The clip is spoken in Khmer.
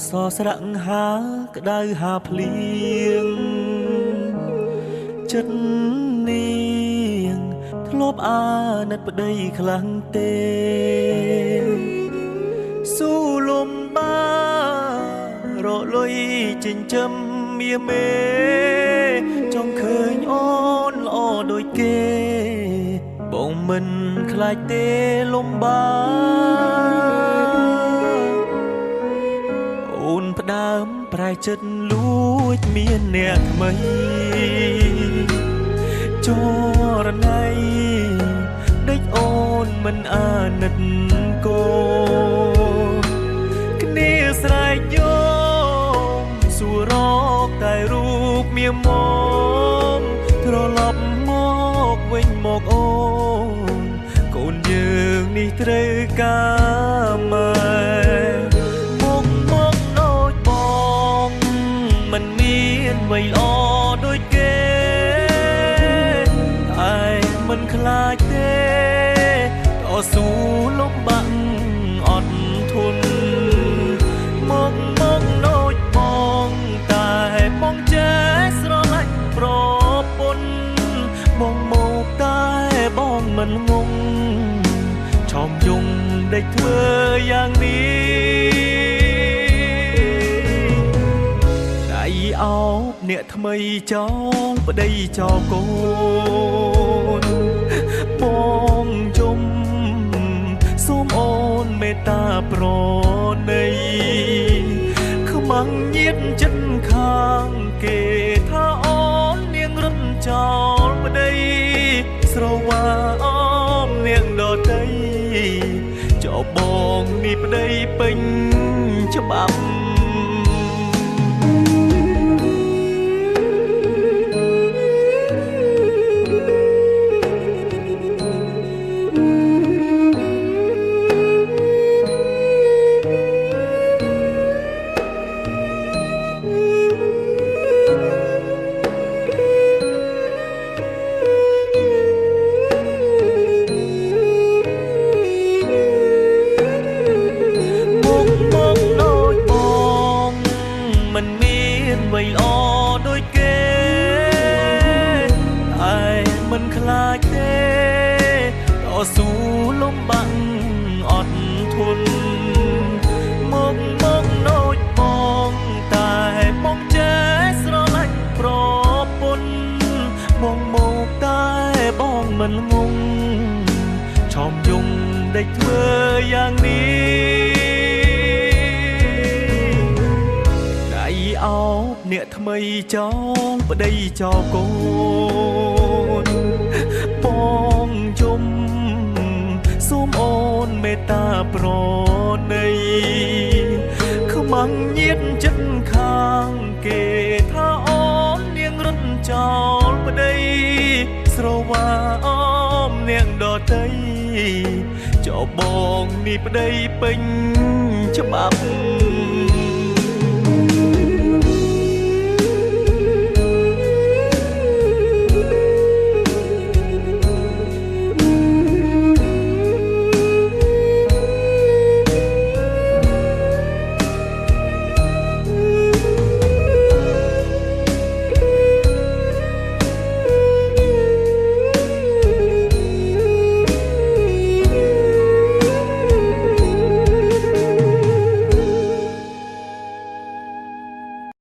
សស្រៈហាក្តៅហាភ្លៀងចិត្តនាងធ្លាប់អាណិតប្តីខ្លាំងទេស៊ូលំបារលុយចិញ្ចឹមមាមេចង់ឃើញអូនល្អដូចគេបងមិនខ្លាចទេលំបាអូនផ្ដើមប្រែចិត្តលួចមានអ្នកថ្មីចរណៃដេចអូនមិនអាណិតកូនគ្នាស្រែកយំសួររកតែរូបមាមកត្រឡប់មកវិញមកអូនកូនយើងនេះត្រូវការម៉ែមកដូចបងមិនមានអ្វីល្អដូចគេតែមិនខ្លាចទេតស៊ូលំបាក់អត់ធន់មកដូចបងតែបងចេះស្រឡាញ់ប្រពន្ធបងមកតែបងមិនងងឆោមយងដេកធ្វើយ៉ាងនេះដៃអោបអ្នកថ្មីចោលប្តីចោលកូនបងជុំសូមអូនមេត្តាប្រណីខ្មាំងញៀតចិត្តខាងគេថាអូននាងរត់ចោលប្តីស្រវាអមនាងដតីចោលបងនេះប្តីពេញច្បាប់មិនមានអ្វីល្អដូចគេតែមិនខ្លាចទេតស៊ូលំបាក់អត់ធន់មកដូចបងតែបងចេះស្រឡាញ់ប្រពន្ធបងមកតែបងមិនងងឆោមយងដេកធ្វើយ៉ាងនេះអោបអ្នកថ្មីចោលប្តីចោលកូនបងជុំសូមអូនមេត្តាប្រណីខ្មាំងញៀតចិត្តខាងគេថាអូននាងរត់ចោលប្តីស្រវាអមនាងដតីចោលបងនេះប្តីពេញច្បាប់